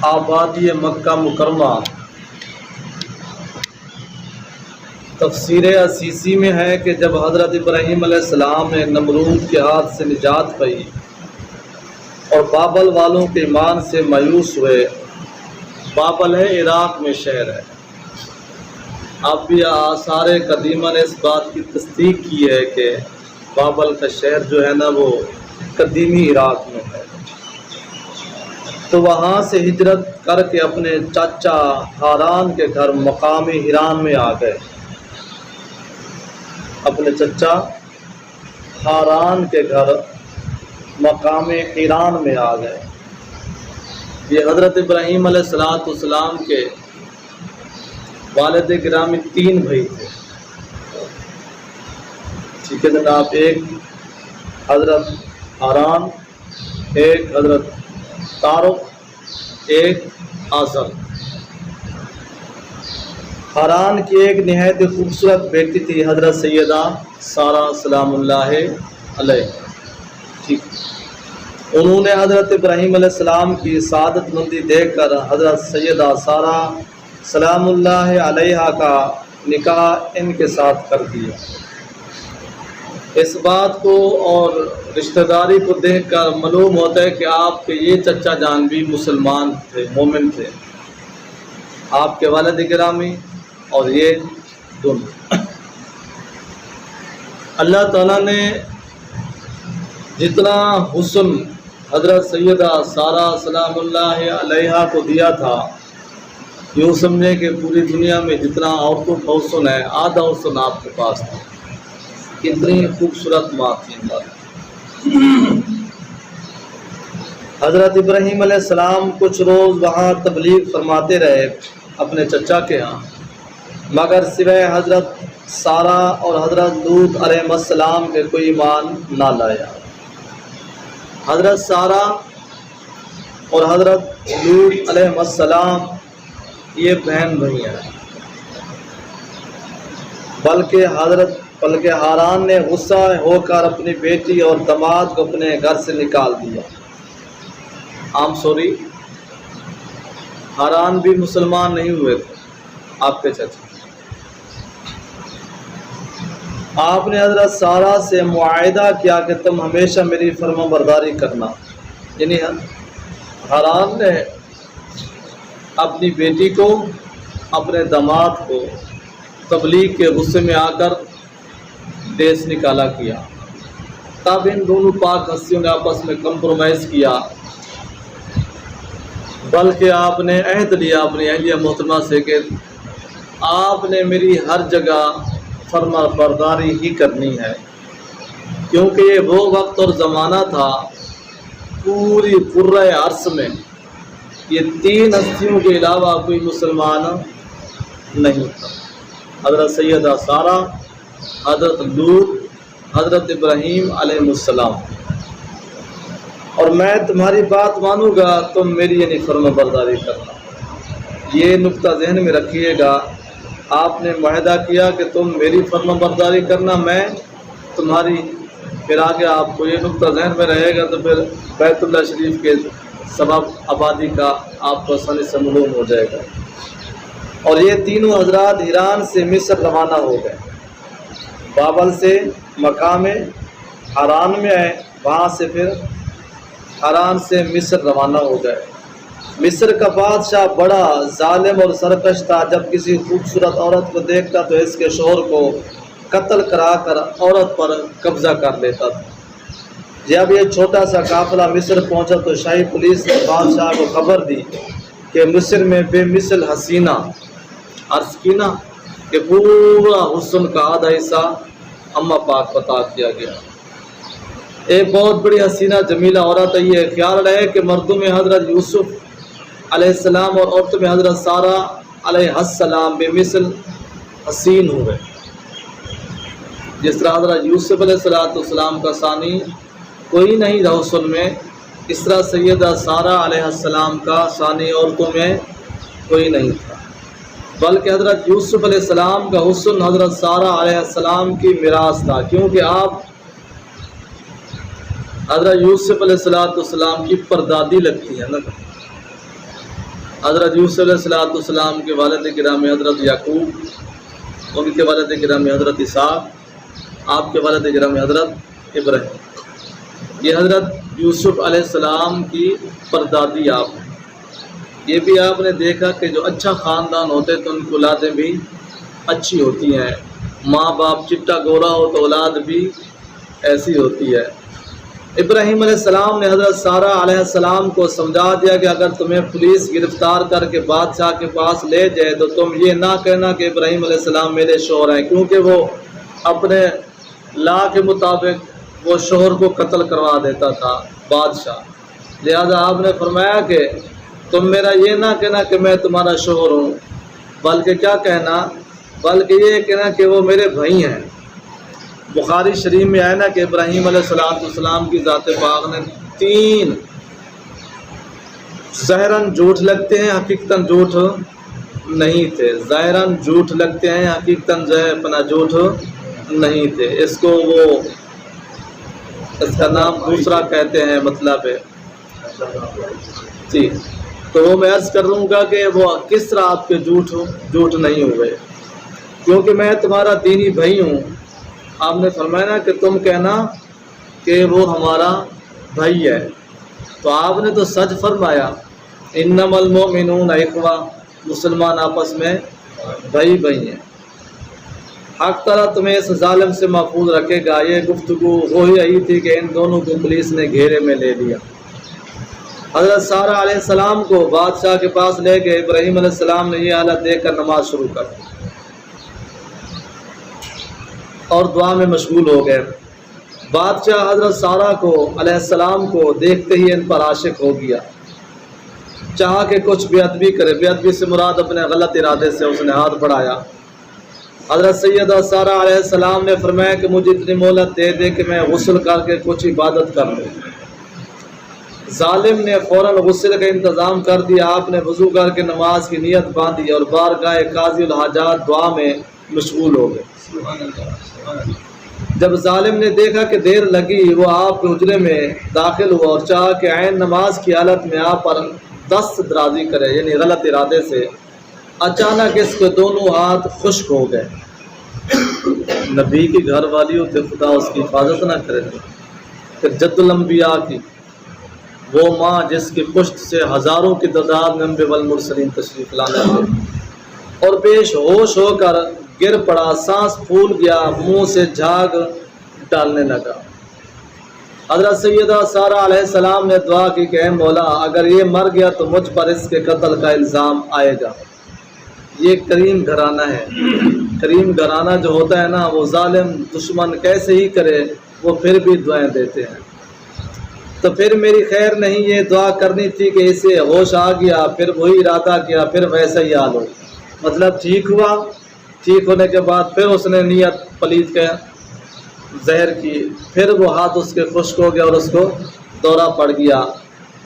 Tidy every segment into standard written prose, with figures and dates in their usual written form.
آبادی مکہ مکرمہ تفسیر عسیسی میں ہے کہ جب حضرت ابراہیم علیہ السلام نے نمرود کے ہاتھ سے نجات پائی اور بابل والوں کے ایمان سے مایوس ہوئے، بابل ہے عراق میں شہر ہے، اب بھی آثار قدیمہ نے اس بات کی تصدیق کی ہے کہ بابل کا شہر جو ہے نا وہ قدیمی عراق میں ہے، تو وہاں سے ہجرت کر کے اپنے چاچا ہاران کے گھر مقام ہیران میں آ گئے، اپنے چچا ہاران کے گھر مقام ہیران میں آ گئے۔ یہ حضرت ابراہیم علیہ السلام کے والد گرامی 3 بھائی تھے، ٹھیک ہے جناب، ایک حضرت ہاران، ایک حضرت تارق، ایک آزر۔ ہاران کی ایک نہایت خوبصورت بیٹی تھی حضرت سیدہ سارہ سلام اللہ علیہ، ٹھیک، انہوں نے حضرت ابراہیم علیہ السلام کی سعادت مندی دیکھ کر حضرت سیدہ سارہ سلام اللہ علیہ کا نکاح ان کے ساتھ کر دیا۔ اس بات کو اور رشتہ داری کو دیکھ کر معلوم ہوتا ہے کہ آپ کے یہ چچا جان بھی مسلمان تھے، مومن تھے، آپ کے والد گرامی اور یہ دونوں۔ اللہ تعالیٰ نے جتنا حسن حضرت سیدہ سارہ سلام اللہ علیہ کو دیا تھا، یوں سمجھے کہ پوری دنیا میں جتنا عورتوں کا حسن ہے آدھا حسن آپ کے پاس تھا، کتنی خوبصورت ماں تھی۔ حضرت ابراہیم علیہ السلام کچھ روز وہاں تبلیغ فرماتے رہے اپنے چچا کے ہاں، مگر سوائے حضرت سارہ اور حضرت لوط علیہ السلام کے کوئی ایمان نہ لایا۔ حضرت سارہ اور حضرت لوط علیہ السلام یہ بہن بھائی ہیں، بلکہ ہاران نے غصہ ہو کر اپنی بیٹی اور داماد کو اپنے گھر سے نکال دیا۔ ہاران بھی مسلمان نہیں ہوئے تھے، آپ کے چچا۔ آپ نے حضرت سارہ سے معاہدہ کیا کہ تم ہمیشہ میری فرما برداری کرنا، یعنی ہاران نے اپنی بیٹی کو، اپنے داماد کو تبلیغ کے غصے میں آ کر دیس نکالا کیا۔ تب ان دونوں پاک ہستیوں نے آپس میں کمپرومائز کیا، بلکہ آپ نے عہد لیا اپنی اہلیہ محترمہ سے کہ آپ نے میری ہر جگہ فرما برداری ہی کرنی ہے، کیونکہ یہ وہ وقت اور زمانہ تھا پوری قرۂ عرص میں یہ 3 ہستیوں کے علاوہ کوئی مسلمان نہیں تھا، حضرت سیدہ سارہ، حضرت لوط، حضرت ابراہیم علیہ السلام، اور میں تمہاری بات مانوں گا، تم میری یعنی فرما برداری کرنا۔ یہ نقطہ ذہن میں رکھیے گا، آپ نے معاہدہ کیا کہ تم میری فرما برداری کرنا، میں تمہاری، پھر آگے آپ کو یہ نقطہ ذہن میں رہے گا تو پھر بیت اللہ شریف کے سبب آبادی کا آپ کو آسانی سے معلوم ہو جائے گا۔ اور یہ تینوں حضرات ایران سے مصر روانہ ہو گئے، بابل سے مقام ہاران میں آئے، وہاں سے پھر ہاران سے مصر روانہ ہو گئے۔ مصر کا بادشاہ بڑا ظالم اور سرکش تھا، جب کسی خوبصورت عورت کو دیکھتا تو اس کے شوہر کو قتل کرا کر عورت پر قبضہ کر لیتا تھا۔ جب یہ چھوٹا سا قافلہ مصر پہنچا تو شاہی پولیس نے بادشاہ کو خبر دی کہ مصر میں بے مثل حسینہ، عرض کی نا کہ پورا حسن کا آدھا حصہ اماں پاک عطا کیا گیا، ایک بہت بڑی حسینہ جمیلہ عورت ہے۔ یہ خیال رہے کہ مردوں میں حضرت یوسف علیہ السلام اور عورتوں میں حضرت سارہ علیہ السلام بے مثل حسین ہوئے، جس طرح حضرت یوسف علیہ السلام کا ثانی کوئی نہیں تھا حسن میں، اس طرح سیدہ سارہ علیہ السلام کا ثانی عورتوں میں کوئی نہیں تھا، بلکہ حضرت یوسف علیہ السلام کا حسن حضرت سارہ علیہ السلام کی میراث تھا، کیونکہ آپ حضرت یوسف علیہ السلام کی پردادی لگتی ہے نا۔ حضرت یوسف علیہ السلام کے والد گرامی حضرت یعقوب، ان کے والد گرامی حضرت اسحاق، آپ کے والد گرامی حضرت ابراہیم۔ یہ حضرت یوسف علیہ السلام کی پردادی آپ ہیں۔ یہ بھی آپ نے دیکھا کہ جو اچھا خاندان ہوتے تو ان کی اولادیں بھی اچھی ہوتی ہیں، ماں باپ چٹا گورا ہو تو اولاد بھی ایسی ہوتی ہے۔ ابراہیم علیہ السلام نے حضرت سارہ علیہ السلام کو سمجھا دیا کہ اگر تمہیں پولیس گرفتار کر کے بادشاہ کے پاس لے جائے تو تم یہ نہ کہنا کہ ابراہیم علیہ السلام میرے شوہر ہیں، کیونکہ وہ اپنے لا کے مطابق وہ شوہر کو قتل کروا دیتا تھا بادشاہ۔ لہذا آپ نے فرمایا کہ تم میرا یہ نہ کہنا کہ میں تمہارا شوہر ہوں، بلکہ کیا کہنا، بلکہ یہ کہنا کہ وہ میرے بھائی ہیں۔ بخاری شریف میں آیا نا کہ ابراہیم علیہ السلام کی ذات پاک نے 3 ظاہراً جھوٹ لگتے ہیں حقیقتاً جھوٹ نہیں تھے، ظاہراً جھوٹ لگتے ہیں حقیقتاً جو ہے اپنا جھوٹ نہیں تھے۔ اس کا نام دوسرا کہتے ہیں، مطلب ہے جی۔ تو وہ میں عرض کر رہوں گا کہ وہ کس طرح آپ کے جھوٹ نہیں ہوئے، کیونکہ میں تمہارا دینی بھائی ہوں۔ آپ نے فرمایا نا کہ تم کہنا کہ وہ ہمارا بھائی ہے، تو آپ نے تو سچ فرمایا، انما المؤمنون اخوہ، مسلمان آپس میں بھائی ہیں۔ حق تعالیٰ تمہیں اس ظالم سے محفوظ رکھے گا۔ یہ گفتگو وہی آئی تھی کہ ان دونوں کو پولیس نے گھیرے میں لے لیا۔ حضرت سارہ علیہ السلام کو بادشاہ کے پاس لے گئے۔ ابراہیم علیہ السلام نے یہ حالت دیکھ کر نماز شروع کر دی اور دعا میں مشغول ہو گئے۔ بادشاہ حضرت سارہ کو علیہ السلام کو دیکھتے ہی ان پر عاشق ہو گیا، چاہا کہ کچھ بے ادبی کرے۔ بے ادبی سے مراد اپنے غلط ارادے سے اس نے ہاتھ بڑھایا۔ حضرت سیدہ سارہ علیہ السلام نے فرمایا کہ مجھے اتنی مہلت دے دے کہ میں غسل کر کے کچھ عبادت کر لوں۔ ظالم نے فوراً غسل کا انتظام کر دیا۔ آپ نے وضو کر کے نماز کی نیت باندھی اور بارگاہ قاضی الحاجات دعا میں مشغول ہو گئے۔ جب ظالم نے دیکھا کہ دیر لگی، وہ آپ کے حجرے میں داخل ہوا اور چاہا کہ عین نماز کی حالت میں آپ پر دست درازی کرے، یعنی غلط ارادے سے۔ اچانک اس کے دونوں ہاتھ خشک ہو گئے۔ نبی کی گھر والی ہوتے، خدا اس کی حفاظت نہ کرے۔ پھر جد الانبیاء کی وہ ماں جس کی پشت سے ہزاروں کی تعداد میں انبیاء والمرسلین تشریف لانے تھے، اور بیش ہوش ہو کر گر پڑا، سانس پھول گیا، منہ سے جھاگ ڈالنے لگا۔ حضرت سیدہ سارہ علیہ السلام نے دعا کی کہ اے مولا، اگر یہ مر گیا تو مجھ پر اس کے قتل کا الزام آئے گا۔ یہ کریم گھرانہ ہے۔ کریم گھرانہ جو ہوتا ہے نا، وہ ظالم دشمن کیسے ہی کرے وہ پھر بھی دعائیں دیتے ہیں۔ تو پھر میری خیر نہیں، یہ دعا کرنی تھی کہ اسے ہوش آ گیا، پھر وہی ارادہ کیا، پھر ویسا ہی حال ہو۔ مطلب ٹھیک ہوا، ٹھیک ہونے کے بعد پھر اس نے نیت پلید کا زہر کی، پھر وہ ہاتھ اس کے خشک ہو گیا اور اس کو دورہ پڑ گیا۔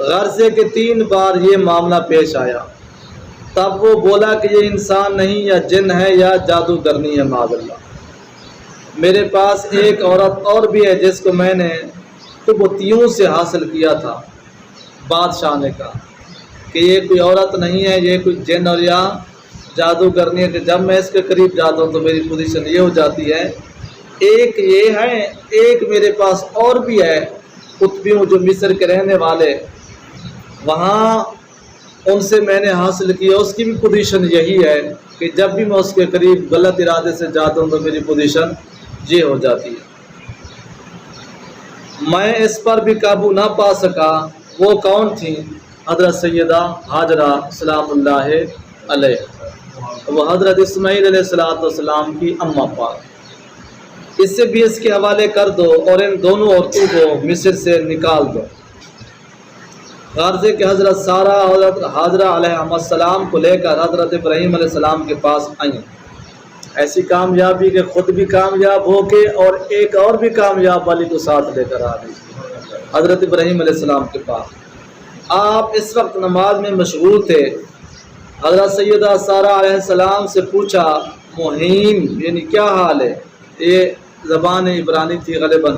غرضے کے 3 بار یہ معاملہ پیش آیا۔ تب وہ بولا کہ یہ انسان نہیں، یا جن ہے یا جادوگرنی ہے، معاذ اللہ۔ میرے پاس ایک عورت اور بھی ہے جس کو میں نے تبتیوں سے حاصل کیا تھا۔ بادشاہ نے کہا کہ یہ کوئی عورت نہیں ہے، یہ کوئی جن اور یا جادوگرنی ہے، کہ جب میں اس کے قریب جاتا ہوں تو میری پوزیشن یہ ہو جاتی ہے۔ ایک یہ ہے، ایک میرے پاس اور بھی ہے، قطبیوں جو مصر کے رہنے والے، وہاں ان سے میں نے حاصل کیا، اس کی بھی پوزیشن یہی ہے کہ جب بھی میں اس کے قریب غلط ارادے سے جاتا ہوں تو میری پوزیشن یہ ہو جاتی ہے۔ میں اس پر بھی قابو نہ پا سکا۔ وہ کون تھیں؟ حضرت سیدہ ہاجرہ سلام اللہ علیہ، وہ حضرت اسماعیل علیہ السلام کی اماں پاک۔ اس سے بھی اس کے حوالے کر دو اور ان دونوں عورتوں کو مصر سے نکال دو۔ غرض ہے کہ حضرت سارہ حضرت حاجرہ علیہ السلام کو لے کر حضرت ابراہیم علیہ السلام کے پاس آئیں۔ ایسی کامیابی کہ خود بھی کامیاب ہو کے اور ایک اور بھی کامیاب والی کو ساتھ لے کر آ گئی حضرت ابراہیم علیہ السلام کے پاس۔ آپ اس وقت نماز میں مشغول تھے۔ حضرت سیدہ سارہ علیہ السلام سے پوچھا، مہین یعنی کیا حال ہے؟ یہ زبان عبرانی تھی غالباً۔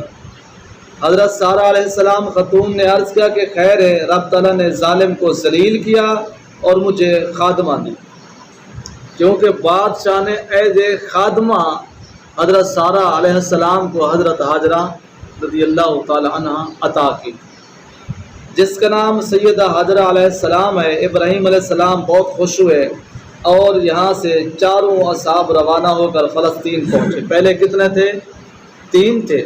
حضرت سارہ علیہ السلام خاتون نے عرض کیا کہ خیر ہے، رب تعالیٰ نے ظالم کو ذلیل کیا اور مجھے خادمہ دی، کیونکہ بادشاہ نے ایز اے خادمہ حضرت سارہ علیہ السلام کو حضرت ہاجرہ رضی اللہ تعالی عنہ عطا کی، جس کا نام سیدہ ہاجرہ علیہ السلام ہے۔ ابراہیم علیہ السلام بہت خوش ہوئے اور یہاں سے چاروں اصحاب روانہ ہو کر فلسطین پہنچے۔ پہلے کتنے تھے؟ 3 تھے،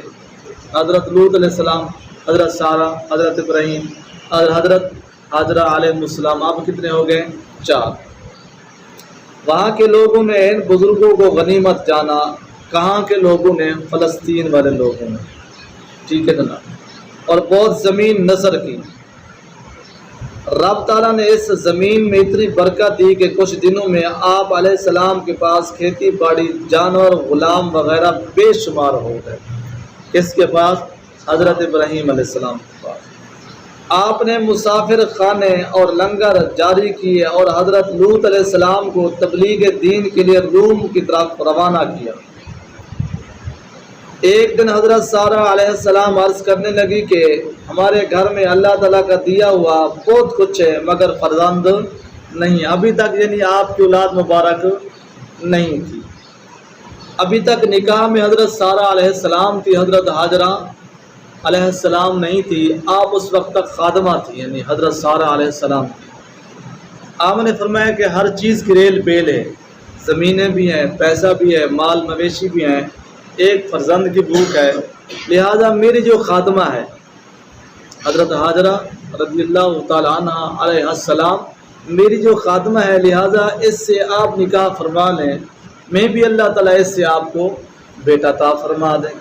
حضرت لوط علیہ السلام، حضرت سارہ، حضرت ابراہیم اور حضرت ہاجرہ علیہ السلام۔ اب کتنے ہو گئے؟ 4۔ وہاں کے لوگوں نے ان بزرگوں کو غنیمت جانا۔ کہاں کے لوگوں نے؟ فلسطین والے لوگوں نے، ٹھیک ہے جناب، اور بہت زمین نثر کی۔ رب تعالیٰ نے اس زمین میں اتنی برکت دی کہ کچھ دنوں میں آپ علیہ السلام کے پاس کھیتی باڑی، جانور، غلام وغیرہ بے شمار ہو گئے۔ کس کے پاس؟ حضرت ابراہیم علیہ السلام کے پاس۔ آپ نے مسافر خانے اور لنگر جاری کیے اور حضرت لوط علیہ السلام کو تبلیغ دین کے لیے روم کی طرف روانہ کیا۔ ایک دن حضرت سارہ علیہ السلام عرض کرنے لگی کہ ہمارے گھر میں اللہ تعالیٰ کا دیا ہوا بہت کچھ ہے مگر فرزند نہیں۔ ابھی تک یعنی آپ کی اولاد مبارک نہیں تھی، ابھی تک نکاح میں حضرت سارہ علیہ السلام تھی، حضرت ہاجرہ علیہ السلام نہیں تھی۔ آپ اس وقت تک خادمہ تھی، یعنی حضرت سارہ علیہ السلام تھی۔ آپ نے فرمایا کہ ہر چیز کی ریل بیل ہے، زمینیں بھی ہیں، پیسہ بھی ہے، مال مویشی بھی ہیں، ایک فرزند کی بھوک ہے، لہذا میری جو خادمہ ہے حضرت ہاجرہ رضی اللہ تعالی عنہ علیہ السلام، میری جو خادمہ ہے، لہذا اس سے آپ نکاح فرما لیں، میں بھی اللہ تعالیٰ اس سے آپ کو بیٹا عطا فرما دیں۔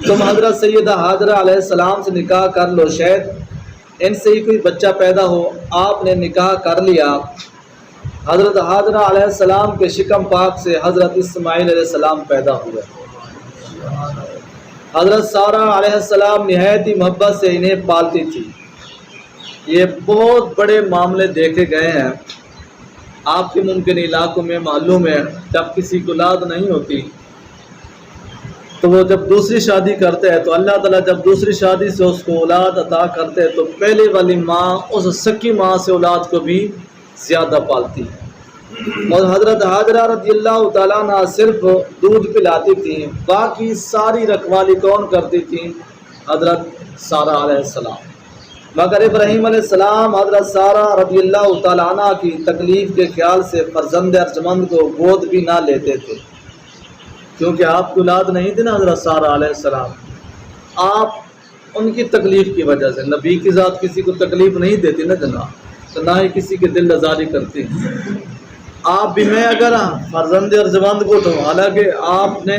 تم حضرت سیدہ ہاجرہ علیہ السلام سے نکاح کر لو، شاید ان سے ہی کوئی بچہ پیدا ہو۔ آپ نے نکاح کر لیا۔ حضرت ہاجرہ علیہ السلام کے شکم پاک سے حضرت اسماعیل علیہ السلام پیدا ہوئے۔ حضرت سارہ علیہ السلام نہایت ہی محبت سے انہیں پالتی تھی۔ یہ بہت بڑے معاملے دیکھے گئے ہیں آپ کے ممکن علاقوں میں، محلوں میں، جب کسی کو اولاد نہیں ہوتی تو وہ جب دوسری شادی کرتے ہیں تو اللہ تعالیٰ جب دوسری شادی سے اس کو اولاد عطا کرتے ہیں تو پہلے والی ماں اس سکی ماں سے اولاد کو بھی زیادہ پالتی ہے۔ اور حضرت ہاجرہ رضی اللہ تعالیٰ عنہ صرف دودھ پلاتی تھیں، باقی ساری رکھوالی کون کرتی تھیں؟ حضرت سارہ علیہ السلام۔ مگر ابراہیم علیہ السلام حضرت سارہ رضی اللہ تعالیٰ عنہ کی تکلیف کے خیال سے فرزند ارجمند کو گود بھی نہ لیتے تھے، کیونکہ آپ کی اولاد نہیں تھی نا حضرت سارہ علیہ السلام۔ آپ ان کی تکلیف کی وجہ سے، نبی کی ذات کسی کو تکلیف نہیں دیتی نا جناب، تو نہ ہی کسی کے دل آزاری کرتی۔ آپ بھی میں اگر فرزند ارجمند کو تو، حالانکہ آپ نے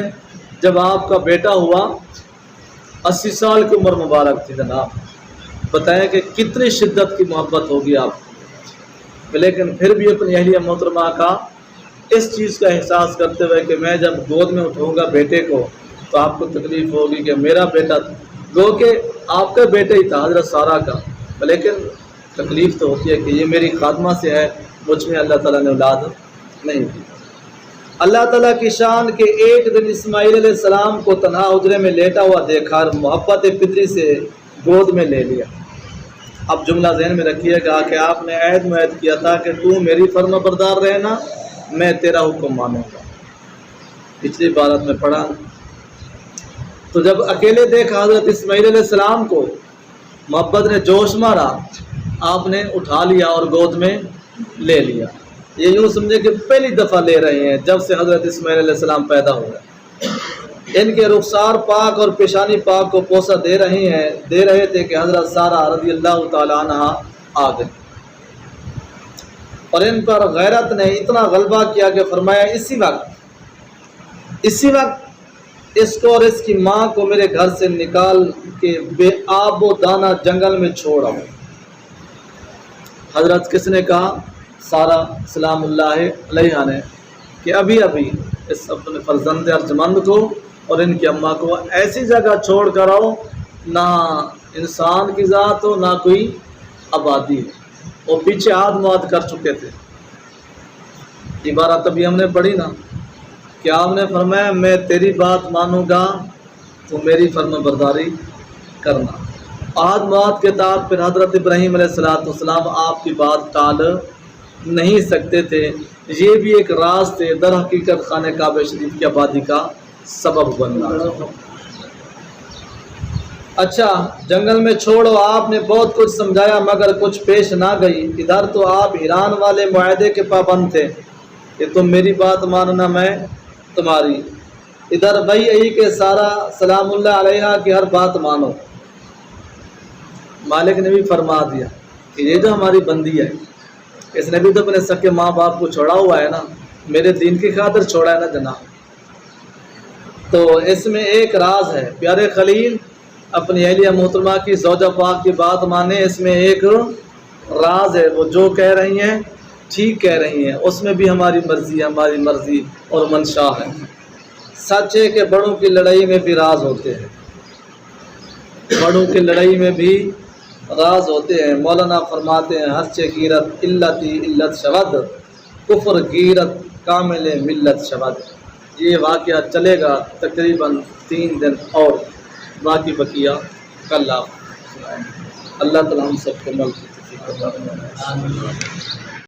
جب آپ کا بیٹا ہوا 80 سال کی عمر مبارک تھی جناب، بتائیں کہ کتنی شدت کی محبت ہوگی آپ کو، لیکن پھر بھی اپنی اہلیہ محترمہ کا اس چیز کا احساس کرتے ہوئے کہ میں جب گود میں اٹھاؤں گا بیٹے کو تو آپ کو تکلیف ہوگی کہ میرا بیٹا، گو کہ آپ کا بیٹا ہی تھا حضرت سارہ کا، لیکن تکلیف تو ہوتی ہے کہ یہ میری خادمہ سے ہے، مجھ میں اللہ تعالیٰ نے اولاد نہیں دی۔ اللہ تعالیٰ کی شان کہ ایک دن اسماعیل علیہ السلام کو تنہا حجرے میں لیٹا ہوا دیکھا، محبت فطری سے گود میں لے لیا۔ اب جملہ ذہن میں رکھیے گا کہ آپ نے عہد معاہد کیا تھا کہ تو میری فرما بردار رہنا، میں تیرا حکم مانوں گا، پچھلی بارت میں پڑھا۔ تو جب اکیلے دیکھا حضرت اسماعیل علیہ السلام کو، محبت نے جوش مارا، آپ نے اٹھا لیا اور گود میں لے لیا۔ یہ یوں سمجھے کہ پہلی دفعہ لے رہے ہیں جب سے حضرت اسماعیل علیہ السلام پیدا ہوئے۔ ان کے رخسار پاک اور پیشانی پاک کو پوسا دے رہے تھے کہ حضرت سارہ رضی اللہ تعالی عنہ آ گئے، اور ان پر غیرت نے اتنا غلبہ کیا کہ فرمایا اسی وقت اس کو اور اس کی ماں کو میرے گھر سے نکال کے بے آب و دانہ جنگل میں چھوڑ آؤ۔ حضرت کس نے کہا؟ سارہ سلام اللہ علیہ نے، کہ ابھی اس اپنے فرزند ارجمند کو اور ان کی اماں کو ایسی جگہ چھوڑ کر آؤ، نہ انسان کی ذات ہو نہ کوئی آبادی ہو۔ وہ پیچھے آد کر چکے تھے۔ عبارت ابھی ہم نے پڑھی نا کہ آپ نے فرمایا میں تیری بات مانوں گا تو میری فرما برداری کرنا، عہد معاہد کے تحت پھر حضرت ابراہیم علیہ السلام آپ کی بات ٹال نہیں سکتے تھے. یہ بھی ایک راز تھے در حقیقت خانہ کعبہ شریف کی آبادی کا سبب بننا. اچھا جنگل میں چھوڑو، آپ نے بہت کچھ سمجھایا مگر کچھ پیش نہ گئی. ادھر تو آپ ایران والے معاہدے کے پابند تھے کہ تم میری بات ماننا میں تمہاری. ادھر بھائی کہ سارا سلام اللہ علیہ کی ہر بات مانو. مالک نے بھی فرما دیا کہ یہ جو ہماری بندی ہے اس نے بھی تو اپنے سکے ماں باپ کو چھوڑا ہوا ہے نا، میرے دین کی خاطر چھوڑا ہے نا جناب. تو اس میں ایک راز ہے. پیارے خلیل اپنی اہلیہ محترمہ کی زوجہ پاک کی بات مانیں، اس میں ایک راز ہے. وہ جو کہہ رہی ہیں ٹھیک کہہ رہی ہیں، اس میں بھی ہماری مرضی اور منشا ہے. سچ ہے کہ بڑوں کی لڑائی میں بھی راز ہوتے ہیں، بڑوں کی لڑائی میں بھی راز ہوتے ہیں. مولانا فرماتے ہیں ہر چے گیرت علتی علت شود، کفر گیرت کامل ملت شود. یہ واقعہ چلے گا تقریباً 3 دن اور باقی بقیہ کل آپ سنائیں. اللہ تعالیٰ ہم سب کو مل